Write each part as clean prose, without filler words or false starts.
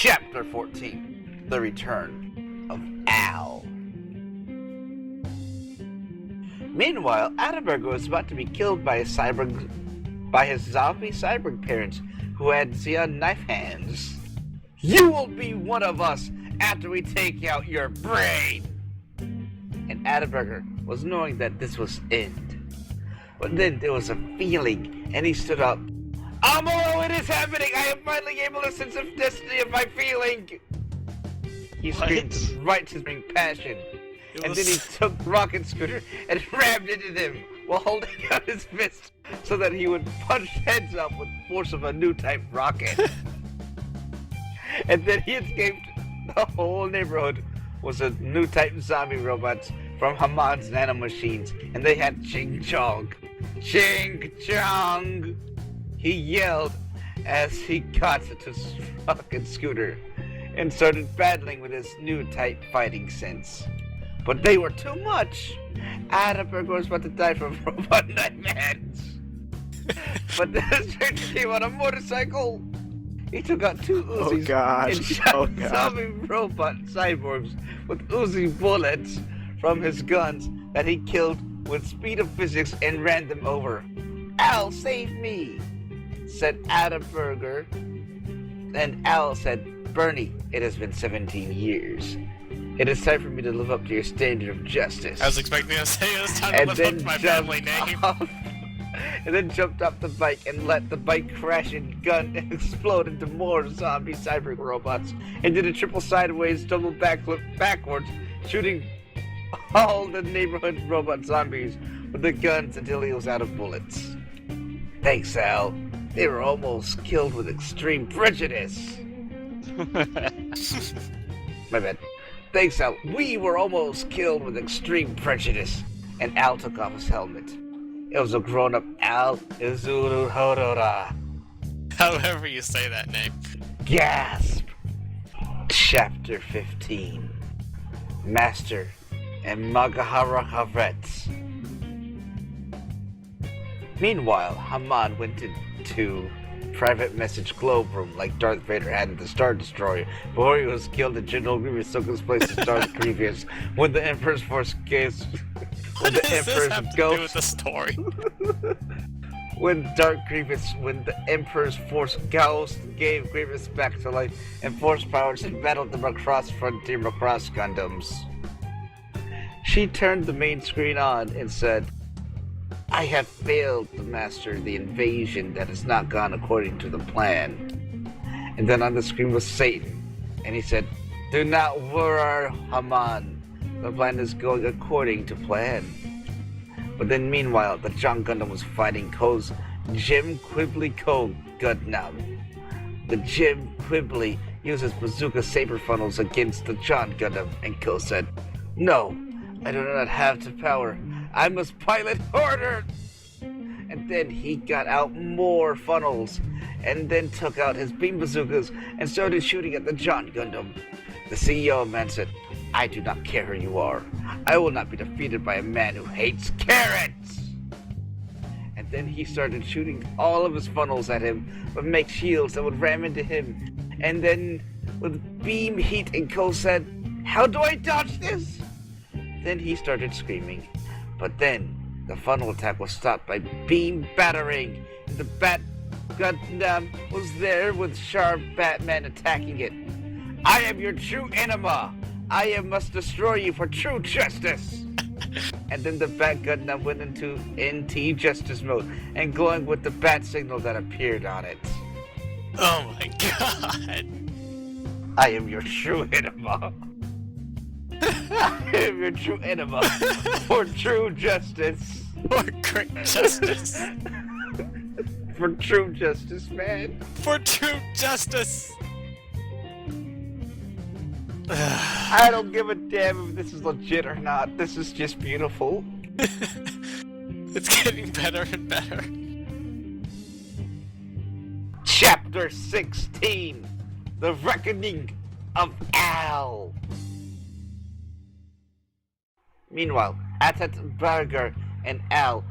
Chapter 14. The Return of Al. Meanwhile, Attenberger was about to be killed by his zombie cyborg parents who had Xeon knife hands. You will be one of us after we take out your brain! And Attenberger was knowing that this was end. But then there was a feeling, and he stood up. Amalo, it is happening! I am finally able to sense the destiny of my feeling! He screamed right to his passion. And then he took Rocket Scooter and rammed into them while holding out his fist so that he would punch heads up with the force of a new type rocket. And then he escaped. The whole neighborhood was a new type zombie robots from Hamad's nanomachines, and they had Ching Chong. Ching Chong! He yelled as he caught his Rocket Scooter and started battling with his new type fighting sense. But they were too much. Attenberger was about to die from robot knife hands. But this stranger came on a motorcycle. He took out two Uzis and shot zombie robot cyborgs with Uzi bullets from his guns that he killed with speed of physics and ran them over. Al, save me, said Attenberger. And Al said, Bernie, it has been 17 years. It is time for me to live up to your standard of justice. I was expecting to say it was time to live up to my family name. And then jumped off the bike and let the bike crash and gun explode into more zombie cyborg robots and did a triple sideways double backflip backwards, shooting all the neighborhood robot zombies with the guns until he was out of bullets. Thanks, Al. They were almost killed with extreme prejudice. My bad. Thanks, Al. We were almost killed with extreme prejudice. And Al took off his helmet. It was a grown-up Al Izuru Hodora. However you say that name. Gasp! Chapter 15. Master and Magahara Havretz. Meanwhile, Hamad went into private message globe room like Darth Vader had in the Star Destroyer before he was killed and General Grievous took his place as Darth Grievous when the Emperor's Force gave What does this have to do with the story? when the Emperor's Force Ghost gave Grievous back to life and Force powers and battled the Macross Frontier Macross Gundams. She turned the main screen on and said, I have failed to master the invasion that has not gone according to the plan. And then on the screen was Satan, and he said, Do not worry, Haman. The plan is going according to plan. But then meanwhile, the John Gundam was fighting Ko's Jim Quibbly Ko Gundam. The Jim Quibbly uses bazooka saber funnels against the John Gundam, and Ko said, No, I do not have the power. I must pilot harder! And then he got out more funnels, and then took out his beam bazookas and started shooting at the John Gundam. The CEO of Man said, I do not care who you are. I will not be defeated by a man who hates carrots! And then he started shooting all of his funnels at him, but make shields that would ram into him. And then, with beam heat, and Ko said, How do I dodge this? Then he started screaming. But then, the funnel attack was stopped by beam battering. The Bat Gundam was there with sharp Batman attacking it. I am your true enema. I must destroy you for true justice. And then the Bat Gundam went into NT justice mode and glowing with the bat signal that appeared on it. Oh my god. I am your true enema. I am your true enema for true justice. For great justice. For true justice, man. For true justice. I don't give a damn if this is legit or not. This is just beautiful. It's getting better and better. Chapter 16. The Reckoning of Al. Meanwhile, Attenberger and Al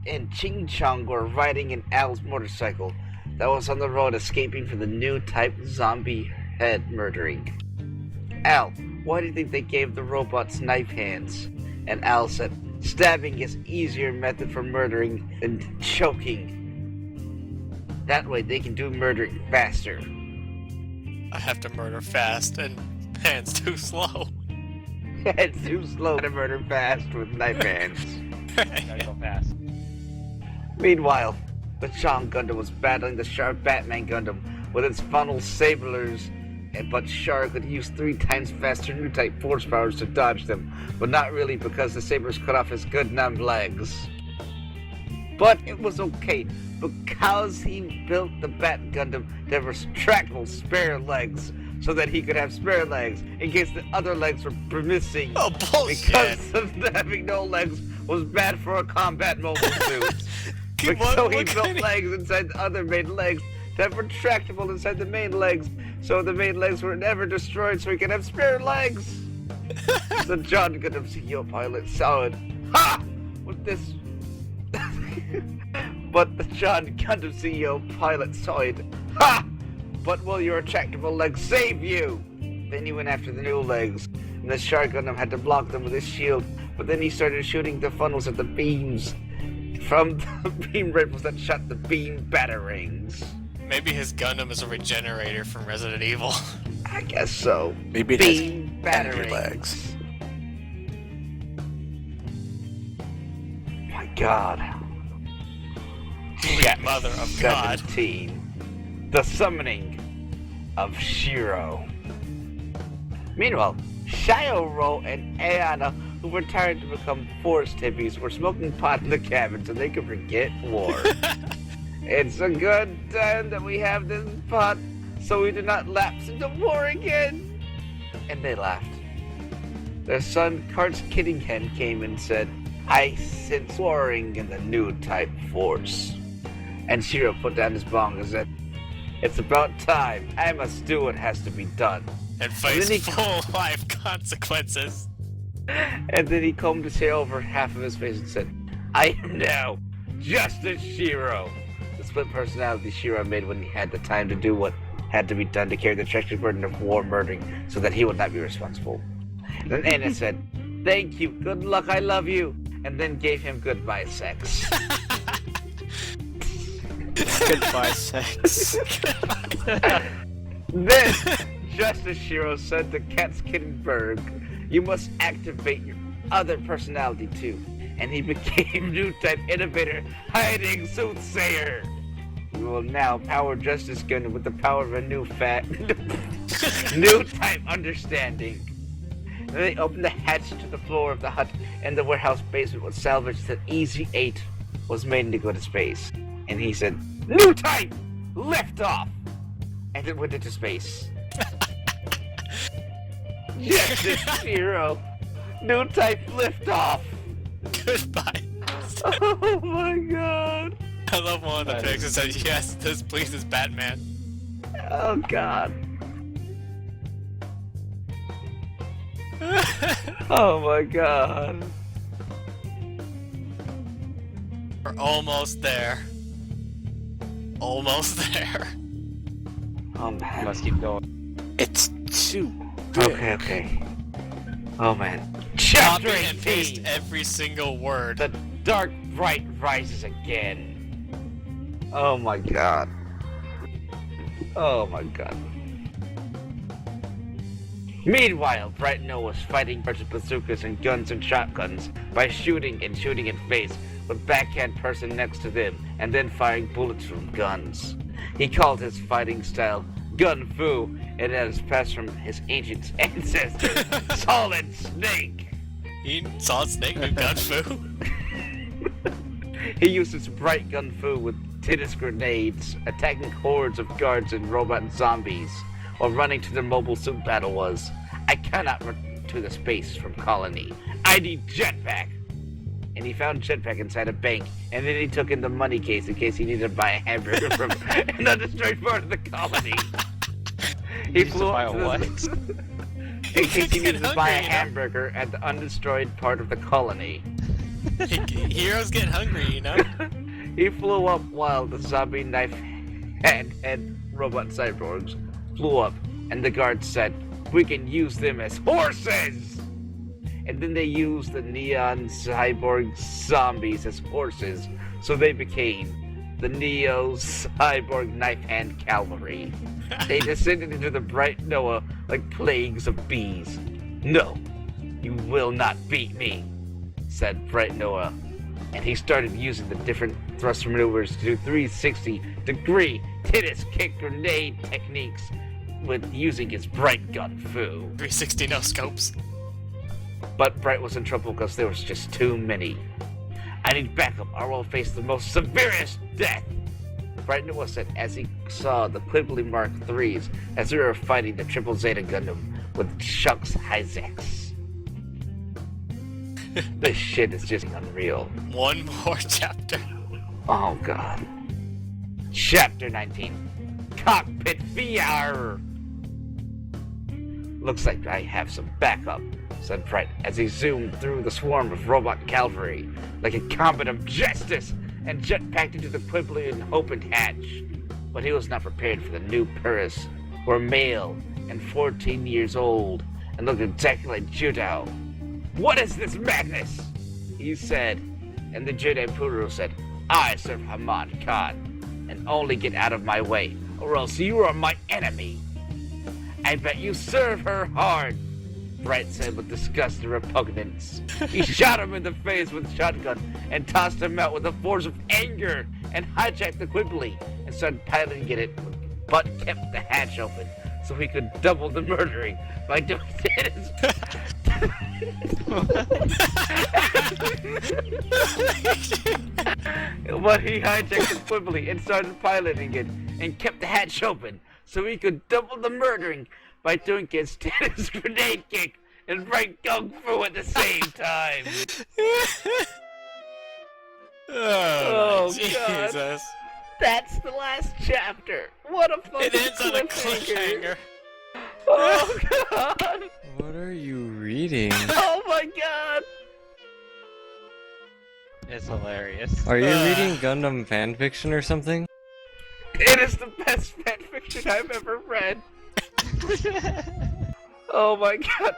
and Ching Chong were riding in Al's motorcycle that was on the road escaping from the new type zombie head murdering. Al, why do you think they gave the robots knife hands? And Al said, stabbing is easier method for murdering than choking. That way they can do murdering faster. I have to murder fast, and hands too slow. It's too slow to murder fast with knife hands. Gotta go fast. Meanwhile, the Sean Gundam was battling the Sharp Batman Gundam with its funnel sablers, but Char could use 3 times faster new type force powers to dodge them, but not really because the sabers cut off his Gundam legs. But it was okay, because he built the Bat Gundam to have retractable spare legs, so that he could have spare legs in case the other legs were missing. Oh, bullshit! Because of having no legs was bad for a combat mobile suit. So he built legs inside the other main legs to have retractable inside the main legs, so the main legs were never destroyed, so he could have spare legs. The John Gundam CEO pilot saw it. Ha! With this. But the John Gundam CEO pilot saw it. Ha! But will your retractable legs save you? Then he went after the new legs, and the Shark Gundam had to block them with his shield, but then he started shooting the funnels at the beams from the beam rifles that shot the beam batarangs. Maybe his Gundam is a regenerator from Resident Evil. I guess so. Maybe it Beam has batarangs. legs. My God. Sweet mother of God. 17. The Summoning of Shiro. Meanwhile, Shioro and Ayana, who were tired to become forest hippies, were smoking pot in the cabin so they could forget war. It's a good time that we have this pot so we do not lapse into war again. And they laughed. Their son, Kart's Kiddinghen, came and said, I sense warring in the new type force. And Shiro put down his bong and said, it's about time. I must do what has to be done. And face full life consequences. And then he combed his hair over half of his face and said, I am now Justice Shiro. The split personality Shiro made when he had the time to do what had to be done to carry the treacherous burden of war murdering so that he would not be responsible. Then Anna said, thank you, good luck, I love you, and then gave him goodbye sex. Goodbye, sex. Then Justice Shiro said to Katskittenberg, you must activate your other personality too. And he became new type innovator, hiding soothsayer. We will now power Justice Gundam with the power of a new new type understanding. Then they opened the hatch to the floor of the hut, and the warehouse basement was salvaged that Easy 8 was made to go to space. And he said, new type, lift off! And it went into space. Justice Shiro, new type, lift off! Goodbye. Oh my God. I love one of the pics that said, yes, this pleases Batman. Oh God. Oh my God. We're almost there. Almost there. Oh man. Must keep going. It's too Okay. Oh man. Copy Chapter and paste 18. every single word. The dark bright rises again. Oh my God. Oh my God. Meanwhile, Bright Noah was fighting birds with bazookas and guns and shotguns by shooting in face with backhand person next to them and then firing bullets from guns. He called his fighting style Gun Fu, and it has passed from his ancient ancestor, Solid Snake. He saw Snake do Gun Fu. He used his bright Gun Fu with tennis grenades, attacking hordes of guards and robot zombies, while running to their mobile suit battle was, I cannot run to the space from Colony. I need jetpack! And he found jetpack inside a bank, and then he took in the money case in case he needed to buy a hamburger from an undestroyed part of the colony. He flew up to the... in case he needed to buy a hamburger at the undestroyed part of the colony. Heroes get hungry, you know? He flew up while the zombie knife and robot cyborgs flew up, And the guards said, we can use them as horses! And then they used the neon cyborg zombies as horses, so they became the Neo Cyborg Knife Hand Cavalry. They descended into the bright Noah like plagues of bees. No, you will not beat me, said Bright Noah. And he started using the different thrust maneuvers to do 360-degree tennis kick grenade techniques with using his Bright Gun Fu. 360 no scopes. But Bright was in trouble because there was just too many. I need backup or we'll face the most severest death, Bright Noah said as he saw the Quibbly Mark IIIs as we were fighting the Triple Zeta Gundam with Chuck's Hyzex. This shit is just unreal. One more chapter. Oh god. Chapter 19. Cockpit VR! Looks like I have some backup, said Bright as he zoomed through the swarm of robot cavalry like a combat of justice and jetpacked into the Quibbly and opened hatch. But he was not prepared for the new Purus, who were male and 14 years old and looked exactly like Judo. What is this madness? He said, and the Jedi Puru said, I serve Haman Khan, and only get out of my way, or else you are my enemy. I bet you serve her hard, Bright said with disgust and repugnance. He shot him in the face with a shotgun and tossed him out with a force of anger and hijacked the Quibbly and started piloting it, but kept the hatch open so he could double the murdering by doing this. But he hijacked the Quibbly and started piloting it and kept the hatch open so he could double the murdering by doing his tennis grenade kick and Bright Kung Fu at the same time. Oh, God. Jesus. That's the last chapter. What a fucking It ends on a cliffhanger. Oh god. What are you reading? Oh my god. It's hilarious. Are you reading Gundam fanfiction or something? It is the best fanfiction I've ever read. Oh my god.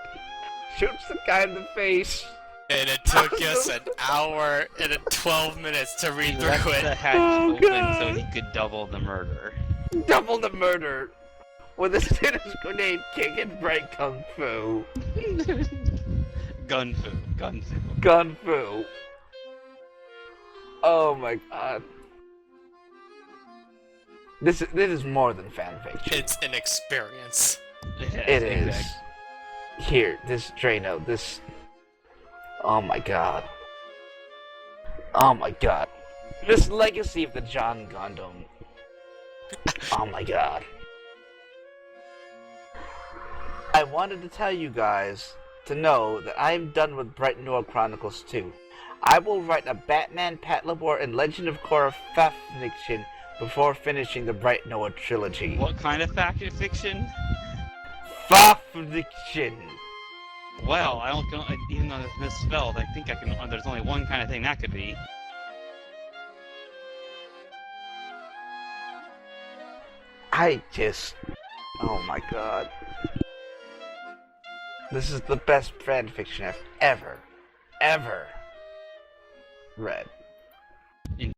Shoots the guy in the face. And it took us an hour and 12 minutes to read He through left it. the hatch Oh, open God. so he could double the murder. Double the murder with a tennis grenade kick and Bright Kung Fu. Gun fu. Gun Fu. Oh my god. This is more than fanfiction. It's an experience. It is. Here, this Drano, this... Oh my god. Oh my god. This legacy of the John Gundam. Oh my god. I wanted to tell you guys to know that I am done with Bright Noah Chronicles 2. I will write a Batman, Patlabor, and Legend of Korra fanfiction before finishing the Bright Noah trilogy. What kind of fact fiction? Fanfiction! Well, I don't know, even though it's misspelled, I think I can. There's only one kind of thing that could be. I just... Oh my god. This is the best fanfiction I've ever read.